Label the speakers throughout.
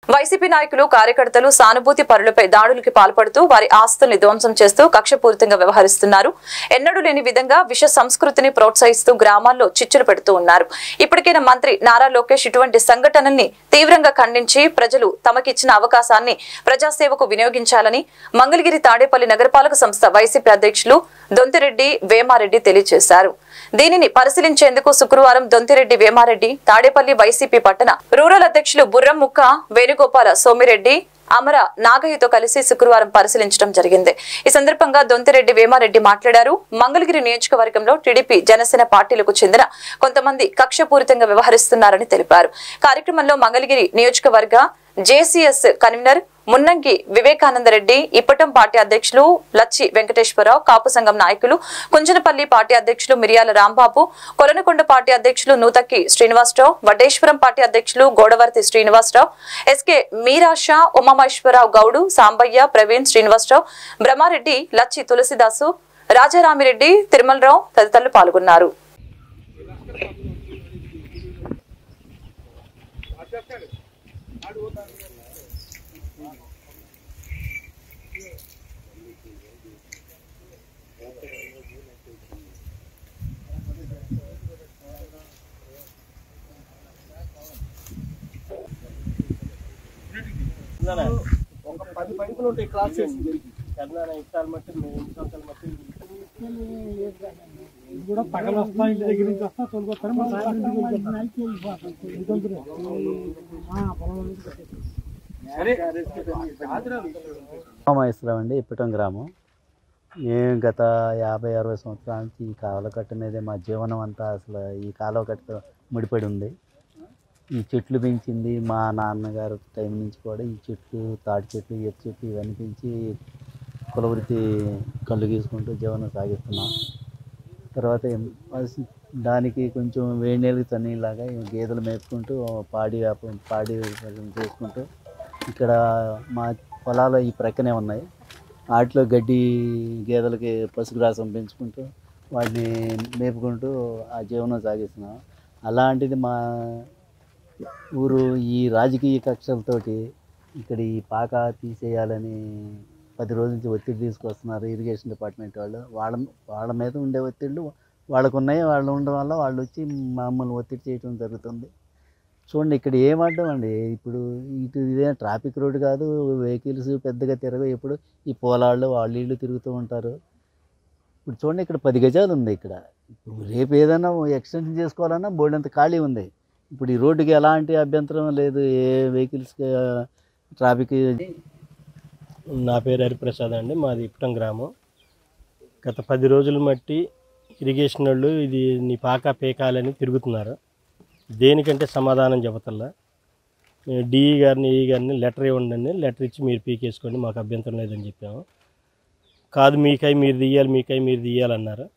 Speaker 1: YCP నాయకులు కార్యకర్తలు సానుభూతి పరులపై దాడులకు పాల్పడుతూ వారి ఆస్తుల్ని ధ్వంసం చేస్తూ కక్షపూరితంగా వ్యవహరిస్తున్నారు. ఎన్నడూ లేని విధంగా విష సంస్కృతిని ప్రోత్సహిస్తూ గ్రామాల్లో చిచ్చులు పెడుతూ ఉన్నారు. ఇప్పటికైనా మంత్రి నారా లోకేష్ ఇటువంటి సంఘటనల్ని తీవ్రంగా ఖండించి ప్రజలు తమకిచ్చిన అవకాశాన్ని ప్రజాసేవకు వినియోగించాలని మంగళగిరి తాడేపల్లి నగరపాలక సంస్థ వైసీపీ అధ్యక్షులు దొంతిరెడ్డి వేమారెడ్డి తెలియజేశారు. దీనిని పరిశీలించేందుకు శుక్రవారం దొంతిరెడ్డి వేమారెడ్డి తాడేపల్లి వైసీపీ పట్టణ రూరల్ అధ్యక్షులు బుర్రంముక్క వేణుగోపాల సోమిరెడ్డి అమర నాగయ్యతో కలిసి శుక్రవారం పరిశీలించడం జరిగింది. ఈ సందర్భంగా దొంతిరెడ్డి వేమారెడ్డి మాట్లాడారు. మంగళగిరి నియోజకవర్గంలో టీడీపీ జనసేన పార్టీలకు చెందిన కొంతమంది కక్షపూరితంగా వ్యవహరిస్తున్నారని తెలిపారు. కార్యక్రమంలో మంగళగిరి నియోజకవర్గ JCS convener Munnangi Vivekananda Reddy, Ippatam party అధ్యక్షులు లచ్చి వెంకటేశ్వరరావు, కాపు సంఘం నాయకులు కుంజనపల్లి పార్టీ అధ్యక్షులు మిరియాల రాంబాబు, కొలనకొండ పార్టీ అధ్యక్షులు నూతక్కి శ్రీనివాసరావు, వడ్డేశ్వరం పార్టీ అధ్యక్షులు గోడవర్తి శ్రీనివాసరావు, ఎస్కే మీరాషా, ఉమామేశ్వరరావు గౌడు, సాంబయ్య, ప్రవీణ్, శ్రీనివాసరావు, బ్రహ్మారెడ్డి, లచ్చి తులసిదాసు, రాజారామిరెడ్డి, తిరుమలరావు తదితరులు పాల్గొన్నారు.
Speaker 2: ఒక 10 పైపులు ఉంటాయి క్రాస్ చేసి ఇష్టాలు మట్టి కూడా పగలు వస్తా ఇంటి దగ్గర నుంచి వస్తా తోలుకొస్తారు.
Speaker 3: ఉమామేశ్వరరావు అండి, ఇప్పటం గ్రామం. మేము గత 50-60 సంవత్సరాల నుంచి ఈ కాలువ కట్ట మీదే మా జీవనం అంతా అసలు ఈ కాలువ కట్టతో ముడిపడి ఉంది. ఈ చెట్లు పెంచింది మా నాన్నగారు టైం నుంచి కూడా ఈ చెట్లు, తాటి చెట్లు, ఈత చెట్లు ఇవన్నీ పెంచి కులవృత్తి కళ్ళు గీసుకుంటూ జీవనం సాగిస్తున్నాం. తర్వాత దానికి కొంచెం వేడి నీళ్ళకి తన్నీలాగా గేదెలు మేపుకుంటూ పాడి చేసుకుంటూ ఇక్కడ మా పొలాలు ఈ ప్రక్కనే ఉన్నాయి. వాటిలో గడ్డి గేదెలకి పశుగ్రాసం పెంచుకుంటూ వాటిని మేపుకుంటూ ఆ జీవనం సాగిస్తున్నాం. అలాంటిది మా ఊరు ఈ రాజకీయ కక్షలతోటి ఇక్కడ ఈ పాక తీసేయాలని 10 రోజుల నుంచి ఒత్తిడి తీసుకొస్తున్నారు ఇరిగేషన్ డిపార్ట్మెంట్ వాళ్ళు. వాళ్ళ మీద ఉండే ఒత్తిళ్ళు వాళ్ళకు ఉన్నాయి. వాళ్ళు ఉండడం వల్ల వాళ్ళు వచ్చి మమ్మల్ని ఒత్తిడి చేయడం జరుగుతుంది. చూడండి, ఇక్కడ ఏమంటాం అండి, ఇప్పుడు ఇదే ట్రాఫిక్ రోడ్డు కాదు, వెహికల్స్ పెద్దగా తిరగవు. ఎప్పుడు ఈ పొలాళ్ళు వీళ్ళు తిరుగుతూ ఉంటారు. ఇప్పుడు చూడండి, ఇక్కడ 10 గజాలు ఉంది. ఇక్కడ ఇప్పుడు రేపు ఏదైనా ఎక్స్టెన్షన్ చేసుకోవాలన్నా బోర్డంత ఖాళీ ఉంది. ఇప్పుడు ఈ రోడ్డుకి ఎలాంటి అభ్యంతరం లేదు, ఏ వెహికల్స్కి ట్రాఫిక్.
Speaker 2: నా పేరు హరిప్రసాద్ అండి, మాది ఇప్పటం గ్రామం. గత 10 రోజులు మట్టి ఇరిగేషన్ వాళ్ళు ఇది నీ పాక పీకాలని తిరుగుతున్నారు. దేనికంటే సమాధానం చెబుతల్లా. మేము డిఈ గారిని, ఏఈ గారిని లెటర్ ఇవ్వండి, లెటర్ ఇచ్చి మీరు పీకేసుకోండి, మాకు అభ్యంతరం లేదని చెప్పాము. కాదు, మీకై మీరు తీయాలన్నారు.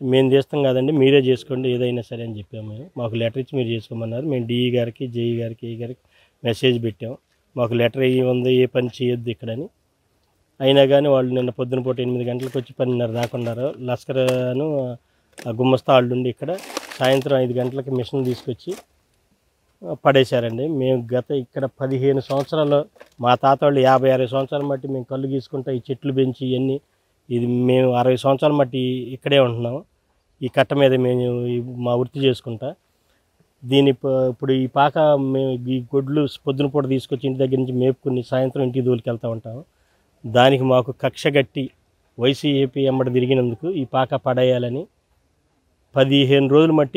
Speaker 2: మేము చేస్తాం కాదండి, మీరే చేసుకోండి ఏదైనా సరే అని చెప్పాము. మేము మాకు లెటర్ ఇచ్చి మీరు చేసుకోమన్నారు. మేము డిఈ గారికి, జేఈ గారికి, ఏ గారికి మెసేజ్ పెట్టాము. మాకు లెటర్ ఉంది, ఏ పని చేయొద్దు ఇక్కడని. అయినా కానీ వాళ్ళు నిన్న పొద్దున పూట 8 గంటలకు వచ్చి 10:30 దాకా ఉన్నారు. లస్కర్ను గుమ్మస్తా వాళ్ళు ఉండి ఇక్కడ సాయంత్రం 5 గంటలకి మిషన్ తీసుకొచ్చి పడేశారండి. మేము గత ఇక్కడ 15 సంవత్సరాలు మా తాత వాళ్ళు 50-60 సంవత్సరాల మట్టి మేము కళ్ళు గీసుకుంటా ఈ చెట్లు పెంచి ఇవన్నీ ఇది మేము 60 సంవత్సరాల మట్టి ఇక్కడే ఉంటున్నాము. ఈ కట్ట మీద మేము మా వృత్తి చేసుకుంటా ఇప్పుడు ఈ పాక మేము ఈ గొడ్లు పొద్దున పూట తీసుకొచ్చి ఇంటి దగ్గర నుంచి మేపుకుని సాయంత్రం ఇంటికి దూలికెళ్తూ ఉంటాము. దానికి మాకు కక్ష గట్టి వైసీపీ ఎమ్మడి తిరిగినందుకు ఈ పాక పడేయాలని 15 రోజులు మట్టి